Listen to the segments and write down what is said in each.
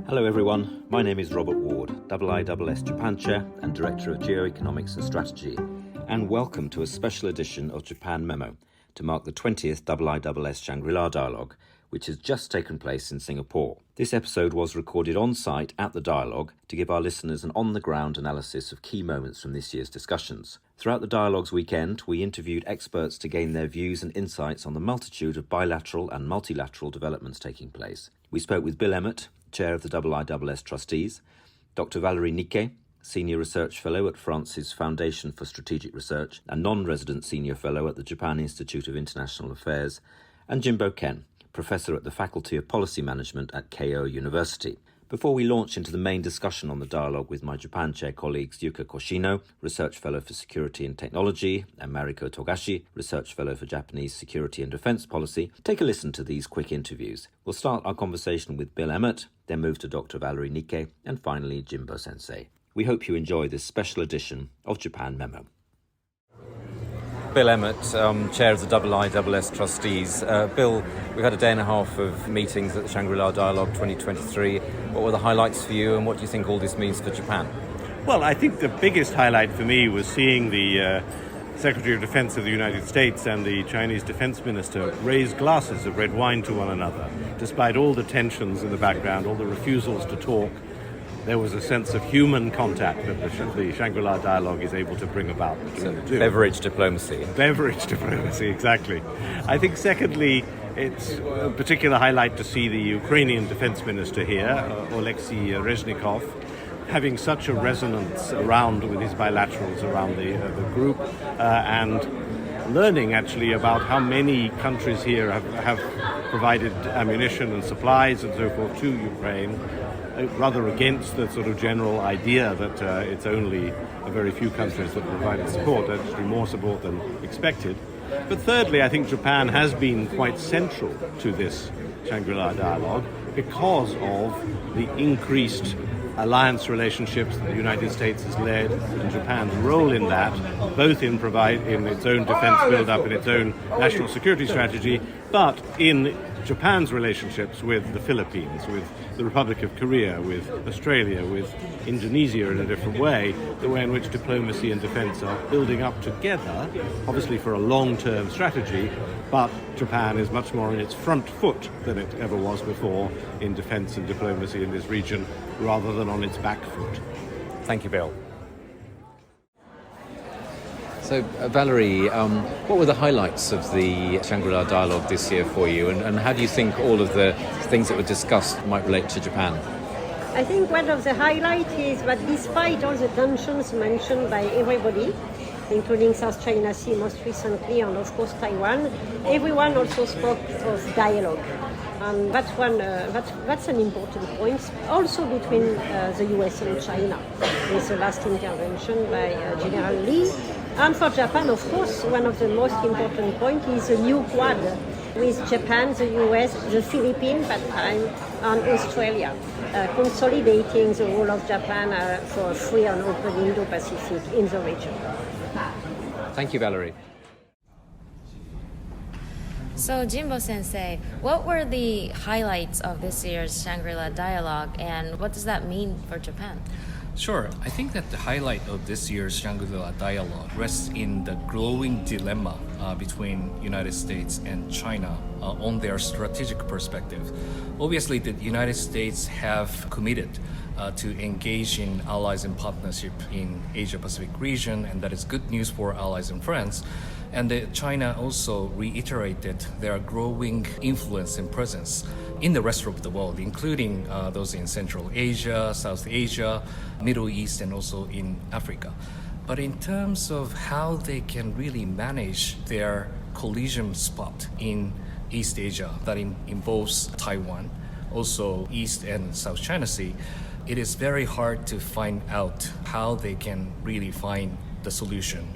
Hello everyone, my name is Robert Ward, IISS Japan Chair and Director of Geoeconomics and Strategy, and welcome to a special edition of Japan Memo to mark the 20th IISS Shangri-La Dialogue, which has just taken place in Singapore. This episode was recorded on site at the Dialogue to give our listeners an on-the-ground analysis of key moments from this year's discussions. Throughout the Dialogue's weekend, we interviewed experts to gain their views and insights on the multitude of bilateral and multilateral developments taking place. We spoke with Bill Emmott, Chair of the IISS Trustees, Dr. Valerie Lee, Senior Research Fellow at France's Foundation for Strategic Research and non-resident Senior Fellow at the Japan Institute of International Affairs, and Jimbo Sensei, Professor at the Faculty of Policy Management at Keio University. Before we launch into the main discussion on the dialogue with my Japan Chair colleagues Yuka Koshino, Research Fellow for Security and Technology, and Mariko Togashi, Research Fellow for Japanese Security and Defence Policy, take a listen to these quick interviews. We'll start our conversation with Bill Emmott, then move to Dr. Valerie Lee, and finally Jimbo Sensei. We hope you enjoy this special edition of Japan Memo. Bill Emmott, Chair of the IISS Trustees. Bill, we've had a day and a half of meetings at the Shangri-La Dialogue 2023. What were the highlights for you, and what do you think all this means for Japan? Well, I think the biggest highlight for me was seeing the Secretary of Defense of the United States and the Chinese Defense Minister raise glasses of red wine to one another. Despite all the tensions in the background, all the refusals to talk, there was a sense of human contact that the Shangri-La Dialogue is able to bring about. Beverage diplomacy. Beverage diplomacy, exactly. I think secondly, it's a particular highlight to see the Ukrainian Defense Minister here, Oleksiy Reznikov, having such a resonance around with his bilaterals around the group and learning actually about how many countries here have provided ammunition and supplies and so forth to Ukraine, rather against the sort of general idea that it's only a very few countries that provide support, actually more support than expected. But thirdly, I think Japan has been quite central to this Shangri-La Dialogue because of the increased alliance relationships that the United States has led and Japan's role in that, both in its own defense build-up and its own national security strategy, but in Japan's relationships with the Philippines, with the Republic of Korea, with Australia, with Indonesia in a different way, the way in which diplomacy and defense are building up together, obviously for a long-term strategy, but Japan is much more on its front foot than it ever was before in defense and diplomacy in this region, rather than on its back foot. Thank you, Bill. So, Valerie, what were the highlights of the Shangri-La Dialogue this year for you, and how do you think all of the things that were discussed might relate to Japan? I think one of the highlights is that despite all the tensions mentioned by everybody, including South China Sea most recently, and of course Taiwan, everyone also spoke of dialogue. And that's an important point, also between the US and China, with the last intervention by General Lee. And for Japan, of course, one of the most important points is a new Quad with Japan, the US, the Philippines at that time, and Australia, consolidating the role of Japan for a free and open Indo-Pacific in the region. Thank you, Valerie. So, Jimbo Sensei, what were the highlights of this year's Shangri-La Dialogue, and what does that mean for Japan? Sure. I think that the highlight of this year's Shangri-La Dialogue rests in the growing dilemma between United States and China on their strategic perspective. Obviously, the United States have committed to engage in allies and partnership in Asia-Pacific region, and that is good news for allies and friends. And China also reiterated their growing influence and presence in the rest of the world, including those in Central Asia, South Asia, Middle East, and also in Africa. But in terms of how they can really manage their collision spot in East Asia that involves Taiwan, also East and South China Sea, it is very hard to find out how they can really find the solution.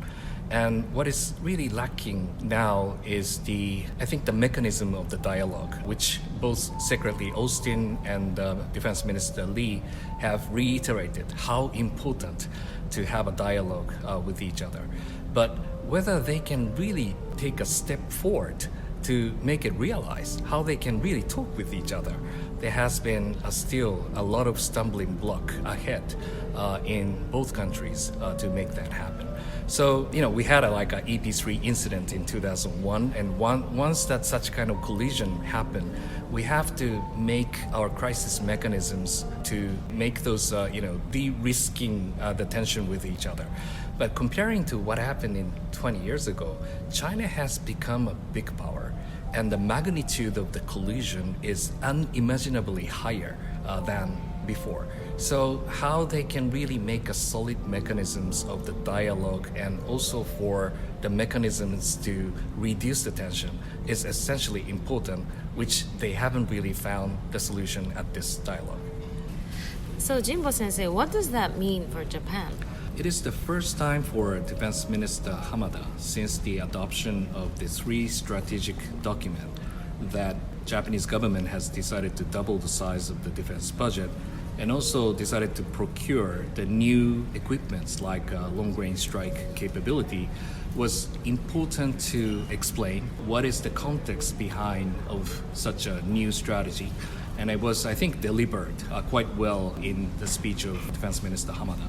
And what is really lacking now is the mechanism of the dialogue, which both Secretary Austin and Defense Minister Lee have reiterated how important to have a dialogue with each other. But whether they can really take a step forward to make it realized, how they can really talk with each other, there has been still a lot of stumbling block ahead in both countries to make that happen. So, we had a EP3 incident in 2001, and once that such kind of collision happened, we have to make our crisis mechanisms to make those, de-risking the tension with each other. But comparing to what happened in 20 years ago, China has become a big power, and the magnitude of the collision is unimaginably higher than before. So how they can really make a solid mechanisms of the dialogue and also for the mechanisms to reduce the tension is essentially important, which they haven't really found the solution at this dialogue. So Jimbo Sensei, what does that mean for Japan? It is the first time for Defense Minister Hamada since the adoption of the 3 strategic document that Japanese government has decided to double the size of the defense budget and also decided to procure the new equipments like long-range strike capability was important to explain what is the context behind of such a new strategy. And it was, I think, delivered quite well in the speech of Defense Minister Hamada.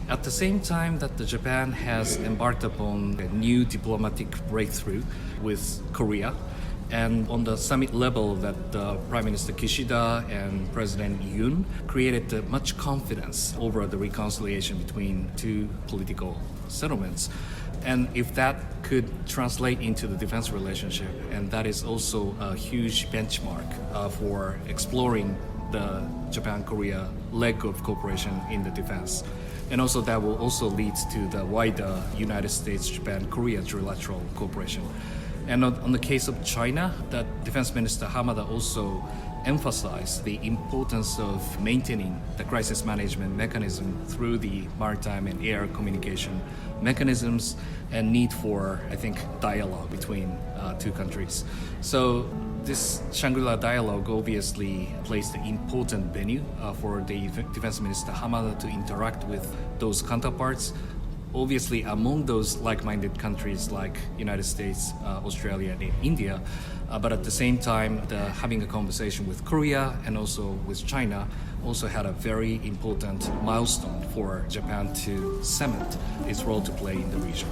At the same time that Japan has embarked upon a new diplomatic breakthrough with Korea, and on the summit level that Prime Minister Kishida and President Yoon created much confidence over the reconciliation between 2 political settlements. And if that could translate into the defense relationship, and that is also a huge benchmark for exploring the Japan-Korea leg of cooperation in the defense. And also that will also lead to the wider United States, Japan, Korea trilateral cooperation. And on the case of China, that Defense Minister Hamada also emphasized the importance of maintaining the crisis management mechanism through the maritime and air communication mechanisms and need for, I think, dialogue between 2 countries. So this Shangri-La Dialogue obviously plays the important venue for the Defense Minister Hamada to interact with those counterparts. Obviously, among those like-minded countries like United States, Australia, and India, but at the same time, having a conversation with Korea and also with China also had a very important milestone for Japan to cement its role to play in the region.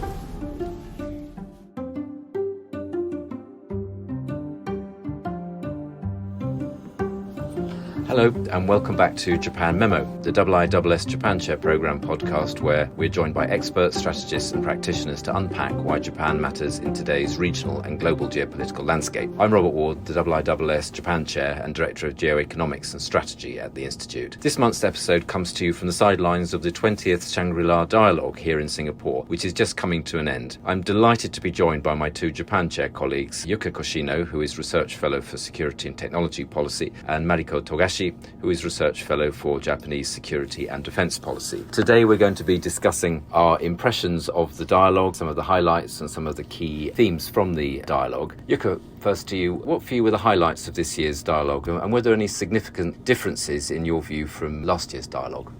Hello and welcome back to Japan Memo, the IISS Japan Chair Programme podcast where we're joined by experts, strategists and practitioners to unpack why Japan matters in today's regional and global geopolitical landscape. I'm Robert Ward, the IISS Japan Chair and Director of Geoeconomics and Strategy at the Institute. This month's episode comes to you from the sidelines of the 20th Shangri-La Dialogue here in Singapore, which is just coming to an end. I'm delighted to be joined by my 2 Japan Chair colleagues, Yuka Koshino, who is Research Fellow for Security and Technology Policy, and Mariko Togashi, who is Research Fellow for Japanese Security and Defence Policy. Today we're going to be discussing our impressions of the dialogue, some of the highlights and some of the key themes from the dialogue. Yuka, first to you, what for you were the highlights of this year's dialogue and were there any significant differences in your view from last year's dialogue?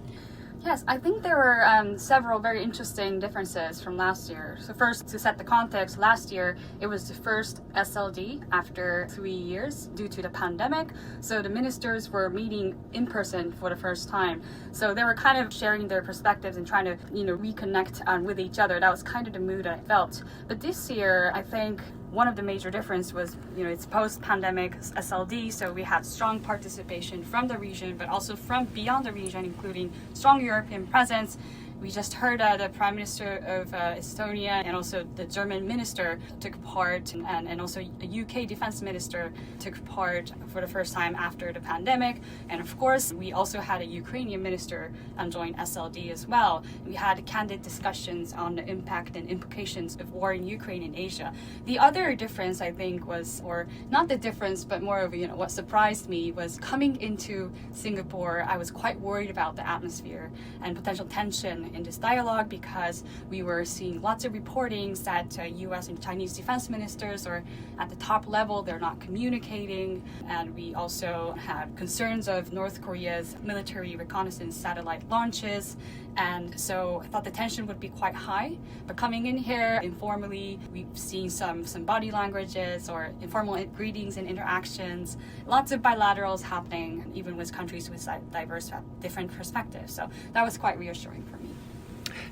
Yes, I think there were several very interesting differences from last year. So first, to set the context, last year it was the first SLD after 3 years due to the pandemic. So the ministers were meeting in person for the first time. So they were kind of sharing their perspectives and trying to, reconnect with each other. That was kind of the mood I felt. But this year, I think one of the major difference was, it's post-pandemic SLD, so we had strong participation from the region, but also from beyond the region, including strong European presence. We just heard the Prime Minister of Estonia and also the German minister took part, and also a UK Defense Minister took part for the first time after the pandemic. And of course, we also had a Ukrainian minister join SLD as well. We had candid discussions on the impact and implications of war in Ukraine and Asia. The other difference, I think, was, or not the difference, but more of what surprised me was coming into Singapore, I was quite worried about the atmosphere and potential tension in this dialogue because we were seeing lots of reportings that US and Chinese defense ministers are at the top level, they're not communicating. And we also had concerns of North Korea's military reconnaissance satellite launches. And so I thought the tension would be quite high. But coming in here informally, we've seen some body languages or informal greetings and interactions, lots of bilaterals happening, even with countries with diverse, different perspectives. So that was quite reassuring for me.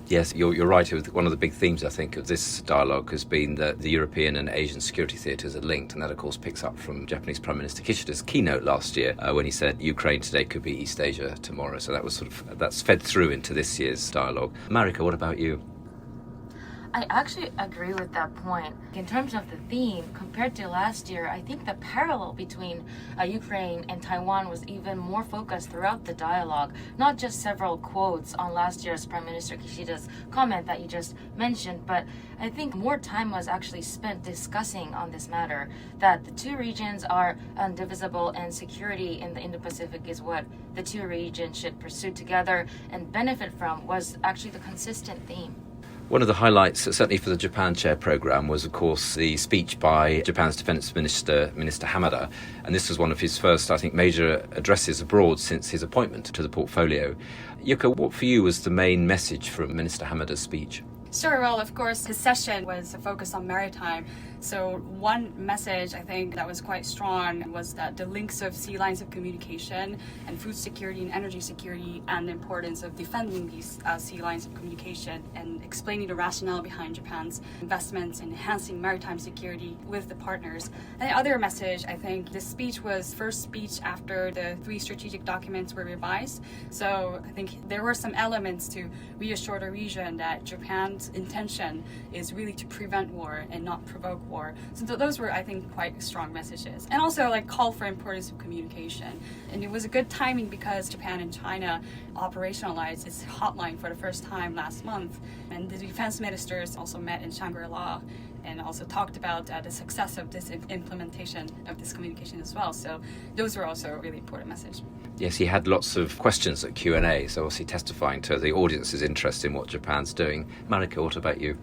Yes, you're right. One of the big themes, I think, of this dialogue has been that the European and Asian security theatres are linked, and that, of course, picks up from Japanese Prime Minister Kishida's keynote last year when he said Ukraine today could be East Asia tomorrow. So that was that's fed through into this year's dialogue. Mariko, what about you? I actually agree with that point. In terms of the theme, compared to last year, I think the parallel between Ukraine and Taiwan was even more focused throughout the dialogue, not just several quotes on last year's Prime Minister Kishida's comment that you just mentioned, but I think more time was actually spent discussing on this matter, that the two regions are indivisible and security in the Indo-Pacific is what the two regions should pursue together and benefit from, was actually the consistent theme. One of the highlights, certainly for the Japan Chair programme, was, of course, the speech by Japan's Defence Minister, Minister Hamada. And this was one of his first, I think, major addresses abroad since his appointment to the portfolio. Yuka, what for you was the main message from Minister Hamada's speech? Sure, well, of course, his session was focused on maritime. So one message I think that was quite strong was that the links of sea lines of communication and food security and energy security, and the importance of defending these sea lines of communication and explaining the rationale behind Japan's investments in enhancing maritime security with the partners. And the other message, I think, this speech was first speech after the 3 strategic documents were revised. So I think there were some elements to reassure the region that Japan's intention is really to prevent war and not provoke war. So those were, I think, quite strong messages. And also call for importance of communication. And it was a good timing because Japan and China operationalized its hotline for the first time last month. And the defense ministers also met in Shangri-La and also talked about the success of this implementation of this communication as well. So those were also a really important message. Yes, he had lots of questions at Q&A, so obviously testifying to the audience's interest in what Japan's doing. Mariko, what about you?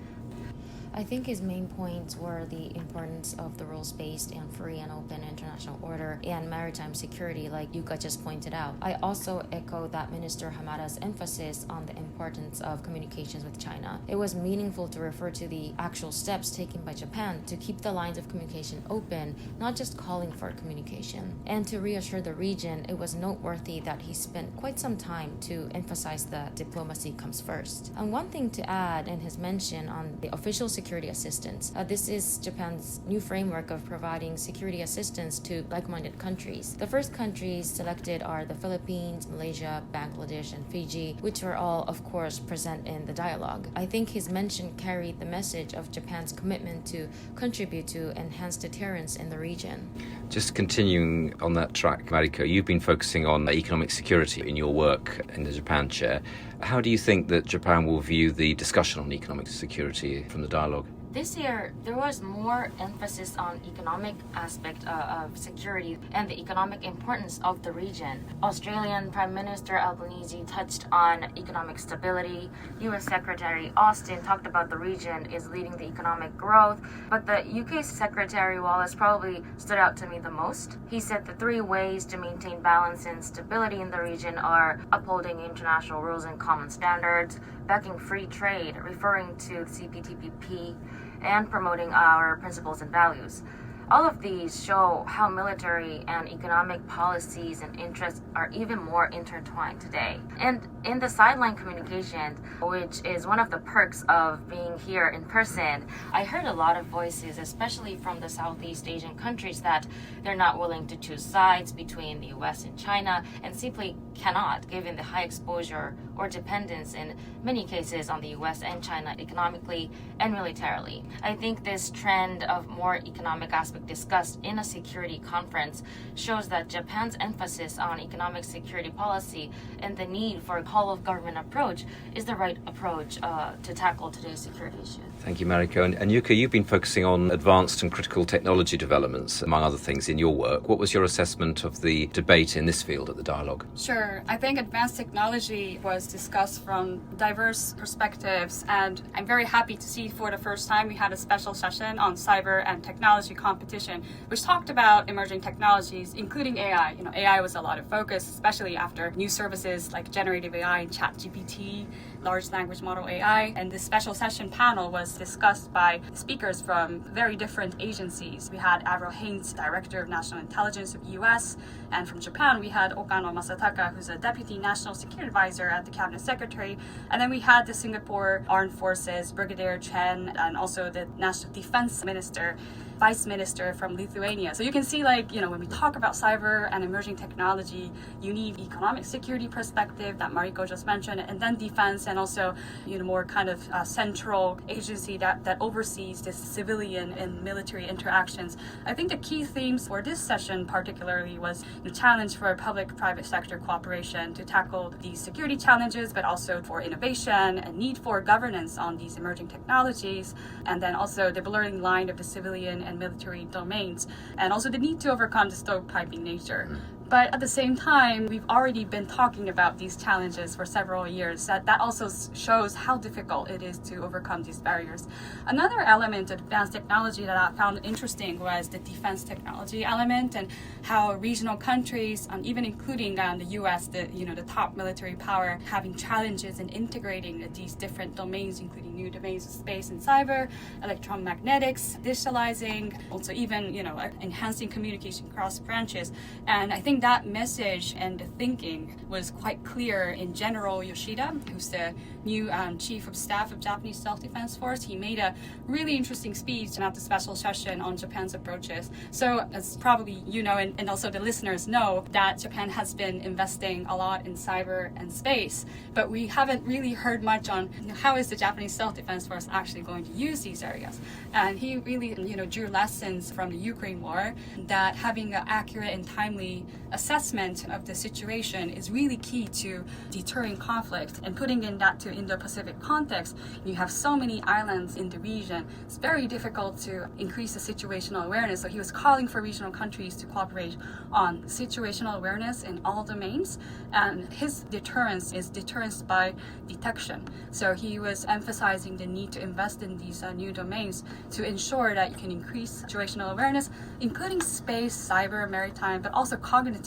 I think his main points were the importance of the rules-based and free and open international order and maritime security, like Yuka just pointed out. I also echo that Minister Hamada's emphasis on the importance of communications with China. It was meaningful to refer to the actual steps taken by Japan to keep the lines of communication open, not just calling for communication. And to reassure the region, it was noteworthy that he spent quite some time to emphasize that diplomacy comes first. And one thing to add in his mention on the official security assistance. This is Japan's new framework of providing security assistance to like-minded countries. The first countries selected are the Philippines, Malaysia, Bangladesh, and Fiji, which were all, of course, present in the dialogue. I think his mention carried the message of Japan's commitment to contribute to enhanced deterrence in the region. Just continuing on that track, Mariko, you've been focusing on economic security in your work in the Japan Chair. How do you think that Japan will view the discussion on economic security from the dialogue? This year, there was more emphasis on economic aspect of security and the economic importance of the region. Australian Prime Minister Albanese touched on economic stability. US Secretary Austin talked about the region is leading the economic growth, but the UK Secretary Wallace probably stood out to me the most. He said the 3 ways to maintain balance and stability in the region are upholding international rules and common standards, backing free trade, referring to the CPTPP, and promoting our principles and values. All of these show how military and economic policies and interests are even more intertwined today. And in the sideline communication, which is one of the perks of being here in person, I heard a lot of voices, especially from the Southeast Asian countries, that they're not willing to choose sides between the US and China and simply cannot, given the high exposure or dependence in many cases on the US and China economically and militarily. I think this trend of more economic aspects Indo-Pacific discussed in a security conference shows that Japan's emphasis on economic security policy and the need for a whole-of-government approach is the right approach to tackle today's security issues. Thank you, Mariko. And Yuka, you've been focusing on advanced and critical technology developments, among other things, in your work. What was your assessment of the debate in this field at the dialogue? Sure. I think advanced technology was discussed from diverse perspectives, and I'm very happy to see for the first time we had a special session on cyber and technology competition, which talked about emerging technologies, including AI. AI was a lot of focus, especially after new services like generative AI and ChatGPT, large language model AI. And this special session panel was discussed by speakers from very different agencies. We had Avril Haines, Director of National Intelligence of the US, and from Japan we had Okano Masataka, who's a Deputy National Security Advisor at the Cabinet Secretary. And then we had the Singapore Armed Forces, Brigadier Chen, and also the National Defense Minister, Vice Minister from Lithuania. So you can see, when we talk about cyber and emerging technology, you need economic security perspective that Mariko just mentioned, and then defense, and also, more kind of central agency that oversees this civilian and military interactions. I think the key themes for this session particularly was the challenge for public-private sector cooperation to tackle these security challenges, but also for innovation and need for governance on these emerging technologies, and then also the blurring line of the civilian and military domains, and also the need to overcome the stovepiping nature. But at the same time, we've already been talking about these challenges for several years. That also shows how difficult it is to overcome these barriers. Another element of advanced technology that I found interesting was the defense technology element, and how regional countries, even including the U.S., the top military power, having challenges in integrating these different domains, including new domains of space and cyber, electromagnetics, digitalizing, also even enhancing communication across branches. And I think that message and the thinking was quite clear in General Yoshida, who's the new Chief of Staff of Japanese Self-Defense Force. He made a really interesting speech at the special session on Japan's approaches. So as probably and also the listeners know, that Japan has been investing a lot in cyber and space, but we haven't really heard much on how is the Japanese Self-Defense Force actually going to use these areas. And he really drew lessons from the Ukraine war, that having an accurate and timely assessment of the situation is really key to deterring conflict. And putting in that to Indo-Pacific context, you have so many islands in the region. It's very difficult to increase the situational awareness. So he was calling for regional countries to cooperate on situational awareness in all domains. And his deterrence is deterrence by detection. So he was emphasizing the need to invest in these new domains to ensure that you can increase situational awareness, including space, cyber, maritime, but also cognitive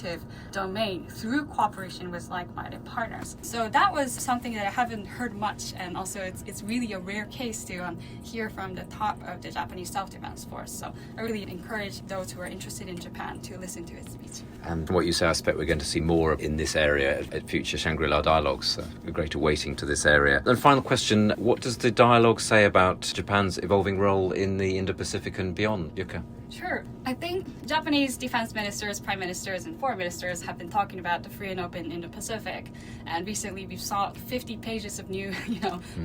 domain through cooperation with like-minded partners. So that was something that I haven't heard much, and also it's really a rare case to hear from the top of the Japanese Self-Defense Force. So I really encourage those who are interested in Japan to listen to his speech. And from what you say, I expect we're going to see more in this area at future Shangri-La Dialogues. A greater weighting to this area. And final question, what does the dialogue say about Japan's evolving role in the Indo-Pacific and beyond, Yuka? Sure. I think Japanese defense ministers, prime ministers, and foreign ministers have been talking about the free and open Indo-Pacific. And recently we've saw 50 pages of new,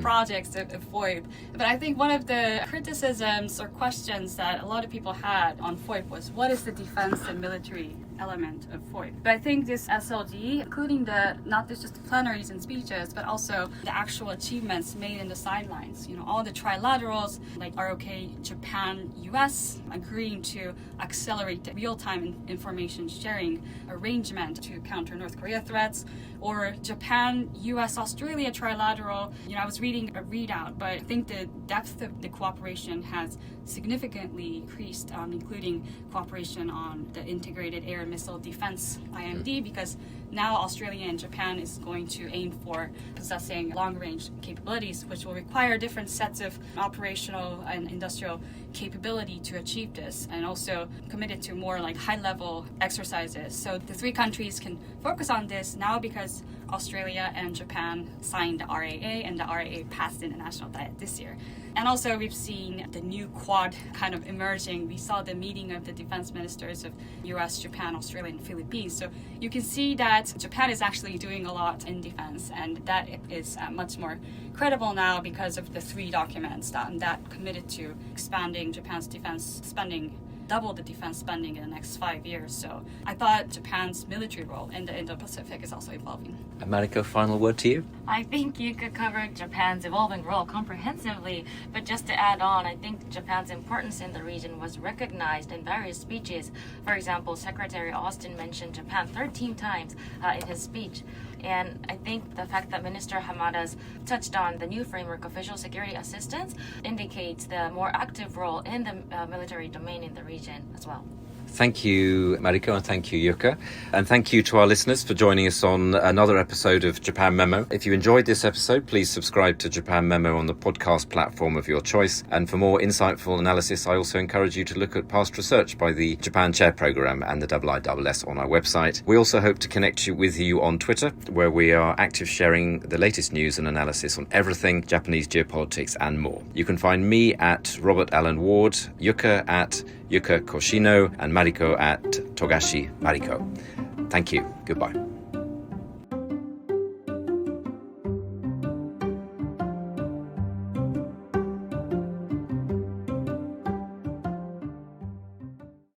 projects of FOIP. But I think one of the criticisms or questions that a lot of people had on FOIP was, what is the defense and military element of FOIP? But I think this SLD, including not just the plenaries and speeches, but also the actual achievements made in the sidelines, all the trilaterals like ROK, Japan, US, agreeing to accelerate the real-time information sharing arrangement to counter North Korea threats, or Japan, US, Australia trilateral. I was reading a readout, but I think the depth of the cooperation has significantly increased, including cooperation on the integrated air and missile defense IMD, because now Australia and Japan is going to aim for possessing long-range capabilities, which will require different sets of operational and industrial capability to achieve this, and also committed to more high-level exercises. So the three countries can focus on this now because Australia and Japan signed the RAA, and the RAA passed in the national diet this year. And also we've seen the new Quad kind of emerging. We saw the meeting of the defense ministers of US, Japan, Australia, and Philippines. So you can see that Japan is actually doing a lot in defense, and that is much more credible now because of the three documents that committed to expanding Japan's defense spending double the defense spending in the next 5 years. So I thought Japan's military role in the Indo-Pacific is also evolving. And Mariko, final word to you? I think Yuka covered Japan's evolving role comprehensively, but just to add on, I think Japan's importance in the region was recognized in various speeches. For example, Secretary Austin mentioned Japan 13 times in his speech. And I think the fact that Minister Hamada's touched on the new framework of visual security assistance indicates the more active role in the military domain in the region as well. Thank you, Mariko, and thank you, Yuka. And thank you to our listeners for joining us on another episode of Japan Memo. If you enjoyed this episode, please subscribe to Japan Memo on the podcast platform of your choice. And for more insightful analysis, I also encourage you to look at past research by the Japan Chair Programme and the IISS on our website. We also hope to connect with you on Twitter, where we are active sharing the latest news and analysis on everything Japanese geopolitics and more. You can find me at Robert Allen Ward, Yuka at Yuka Koshino, and Mariko at Togashi Mariko. Thank you. Goodbye.